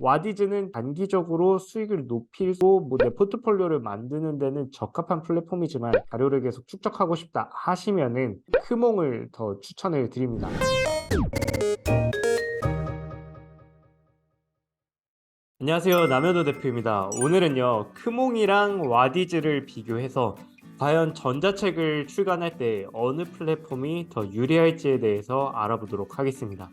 와디즈는 단기적으로 수익을 높이고 내 포트폴리오를 만드는 데는 적합한 플랫폼이지만 자료를 계속 축적하고 싶다 하시면은 크몽을 더 추천을 드립니다. 안녕하세요. 남현호 대표입니다. 오늘은요, 크몽이랑 와디즈를 비교해서 과연 전자책을 출간할 때 어느 플랫폼이 더 유리할지에 대해서 알아보도록 하겠습니다.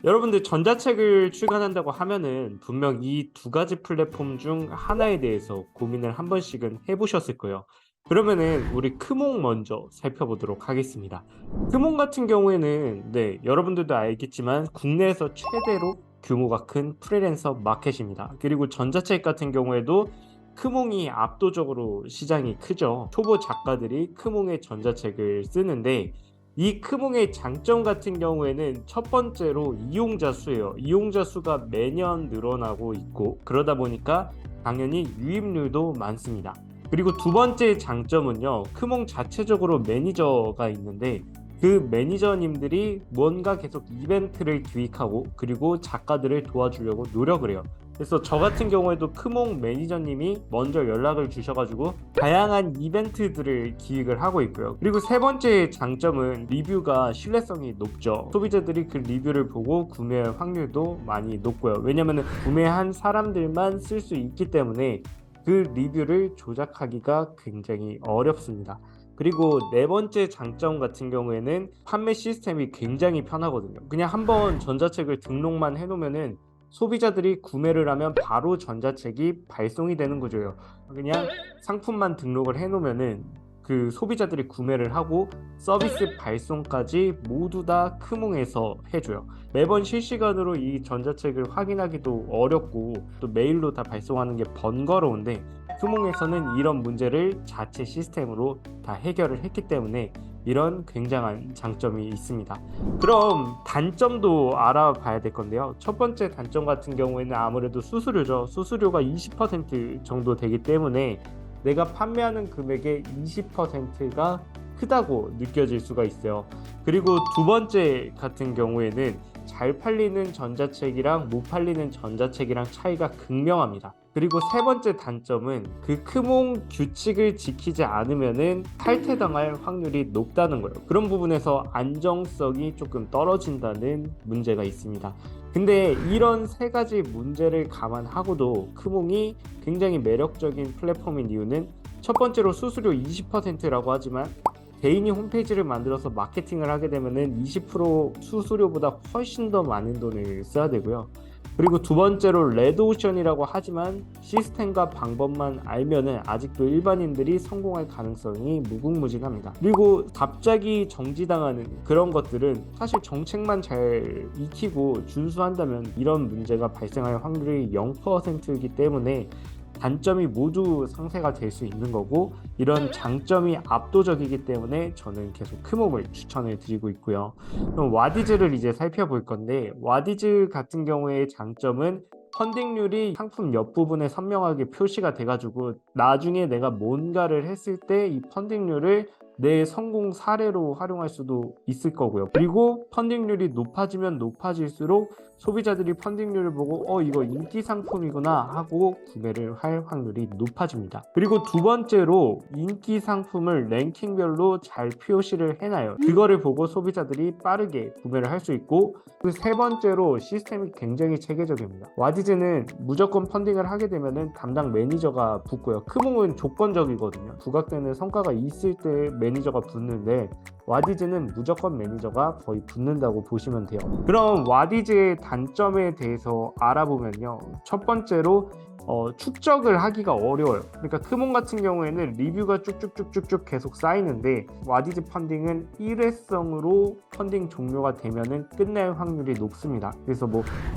여러분들 전자책을 출간한다고 하면은 분명 이 두 가지 플랫폼 중 하나에 대해서 고민을 한 번씩은 해보셨을 거예요. 그러면은 우리 크몽 먼저 살펴보도록 하겠습니다. 크몽 같은 경우에는 여러분들도 알겠지만 국내에서 최대로 규모가 큰 프리랜서 마켓입니다. 그리고 전자책 같은 경우에도 크몽이 압도적으로 시장이 크죠. 초보 작가들이 크몽의 전자책을 쓰는데 이 크몽의 장점 같은 경우에는 첫 번째로 이용자 수예요. 이용자 수가 매년 늘어나고 있고 그러다 보니까 당연히 유입률도 많습니다. 그리고 두 번째 장점은요, 크몽 자체적으로 매니저가 있는데 그 매니저님들이 뭔가 계속 이벤트를 기획하고 그리고 작가들을 도와주려고 노력을 해요. 그래서 저 같은 경우에도 크몽 매니저님이 먼저 연락을 주셔가지고 다양한 이벤트들을 기획을 하고 있고요. 그리고 세 번째 장점은 리뷰가 신뢰성이 높죠. 소비자들이 그 리뷰를 보고 구매할 확률도 많이 높고요. 왜냐면 구매한 사람들만 쓸 수 있기 때문에 그 리뷰를 조작하기가 굉장히 어렵습니다. 그리고 네 번째 장점 같은 경우에는 판매 시스템이 굉장히 편하거든요. 그냥 한번 전자책을 등록만 해놓으면은 소비자들이 구매를 하면 바로 전자책이 발송이 되는 구조예요. 그냥 상품만 등록을 해놓으면은 그 소비자들이 구매를 하고 서비스 발송까지 모두 다 크몽에서 해줘요. 매번 실시간으로 이 전자책을 확인하기도 어렵고 또 메일로 다 발송하는 게 번거로운데 크몽에서는 이런 문제를 자체 시스템으로 다 해결을 했기 때문에 이런 굉장한 장점이 있습니다. 그럼 단점도 알아봐야 될 건데요. 첫 번째 단점 같은 경우에는 아무래도 수수료죠. 수수료가 20% 정도 되기 때문에 내가 판매하는 금액의 20%가 크다고 느껴질 수가 있어요. 그리고 두 번째 같은 경우에는 잘 팔리는 전자책이랑 못 팔리는 전자책이랑 차이가 극명합니다. 그리고 세 번째 단점은 그 크몽 규칙을 지키지 않으면은 탈퇴당할 확률이 높다는 거예요. 그런 부분에서 안정성이 조금 떨어진다는 문제가 있습니다. 근데 이런 세 가지 문제를 감안하고도 크몽이 굉장히 매력적인 플랫폼인 이유는 첫 번째로 수수료 20%라고 하지만 개인이 홈페이지를 만들어서 마케팅을 하게 되면은 20% 수수료보다 훨씬 더 많은 돈을 써야 되고요. 그리고 두 번째로 레드오션이라고 하지만 시스템과 방법만 알면은 아직도 일반인들이 성공할 가능성이 무궁무진합니다. 그리고 갑자기 정지당하는 그런 것들은 사실 정책만 잘 익히고 준수한다면 이런 문제가 발생할 확률이 0%이기 때문에 단점이 모두 상쇄가 될 수 있는 거고 이런 장점이 압도적이기 때문에 저는 계속 크몽을 추천을 드리고 있고요. 그럼 와디즈를 이제 살펴볼 건데 와디즈 같은 경우의 장점은 펀딩률이 상품 옆부분에 선명하게 표시가 돼가지고 나중에 내가 뭔가를 했을 때 이 펀딩률을 내 성공 사례로 활용할 수도 있을 거고요. 그리고 펀딩률이 높아지면 높아질수록 소비자들이 펀딩률을 보고 이거 인기 상품이구나 하고 구매를 할 확률이 높아집니다. 그리고 두 번째로 인기 상품을 랭킹별로 잘 표시를 해놔요. 그거를 보고 소비자들이 빠르게 구매를 할 수 있고 그 세 번째로 시스템이 굉장히 체계적입니다. 와디즈는 무조건 펀딩을 하게 되면은 담당 매니저가 붙고요. 크몽은 조건적이거든요. 부각되는 성과가 있을 때 매니저가 붙는데 와디즈는 무조건 매니저가 거의 붙는다고 보시면 돼요. 그럼 와디즈의 단점에 대해서 알아보면요. 첫 번째로 축적을 하기가 어려워요. 그러니까 크몽 같은 경우에는 리뷰가 쭉쭉쭉쭉쭉 계속 쌓이는데 와디즈 펀딩은 일회성으로 펀딩 종료가 되면은 끝낼 확률이 높습니다. 그래서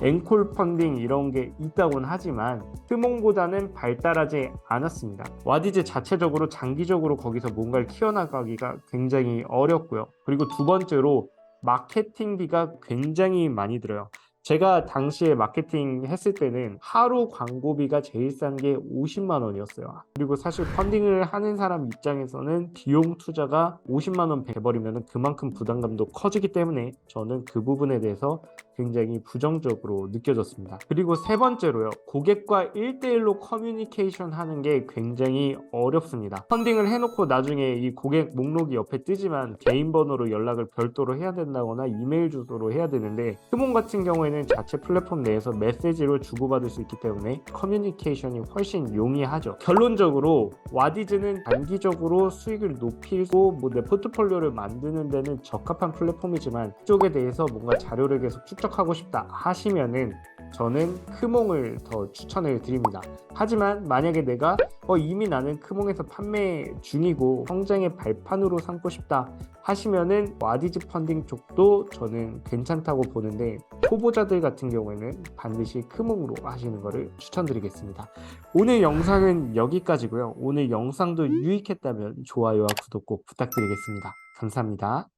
앵콜 펀딩 이런 게 있다고는 하지만 크몽보다는 발달하지 않았습니다. 와디즈 자체적으로 장기적으로 거기서 뭔가를 키워나가기가 굉장히 어렵고요. 그리고 두 번째로 마케팅비가 굉장히 많이 들어요. 제가 당시에 마케팅 했을 때는 하루 광고비가 제일 싼 게 50만 원이었어요. 그리고 사실 펀딩을 하는 사람 입장에서는 비용 투자가 50만 원 돼버리면 그만큼 부담감도 커지기 때문에 저는 그 부분에 대해서 굉장히 부정적으로 느껴졌습니다. 그리고 세 번째로요. 고객과 1대1로 커뮤니케이션 하는 게 굉장히 어렵습니다. 펀딩을 해놓고 나중에 이 고객 목록이 옆에 뜨지만 개인 번호로 연락을 별도로 해야 된다거나 이메일 주소로 해야 되는데 크몽 같은 경우에는 자체 플랫폼 내에서 메시지로 주고받을 수 있기 때문에 커뮤니케이션이 훨씬 용이하죠. 결론적으로 와디즈는 단기적으로 수익을 높이고 내 포트폴리오를 만드는 데는 적합한 플랫폼이지만 이쪽에 대해서 뭔가 자료를 계속 축적하고 싶다 하시면은 저는 크몽을 더 추천을 드립니다. 하지만 만약에 내가 이미 나는 크몽에서 판매 중이고 성장의 발판으로 삼고 싶다 하시면은 와디즈 펀딩 쪽도 저는 괜찮다고 보는데 초보자들 같은 경우에는 반드시 크몽으로 하시는 것을 추천드리겠습니다. 오늘 영상은 여기까지고요. 오늘 영상도 유익했다면 좋아요와 구독 꼭 부탁드리겠습니다. 감사합니다.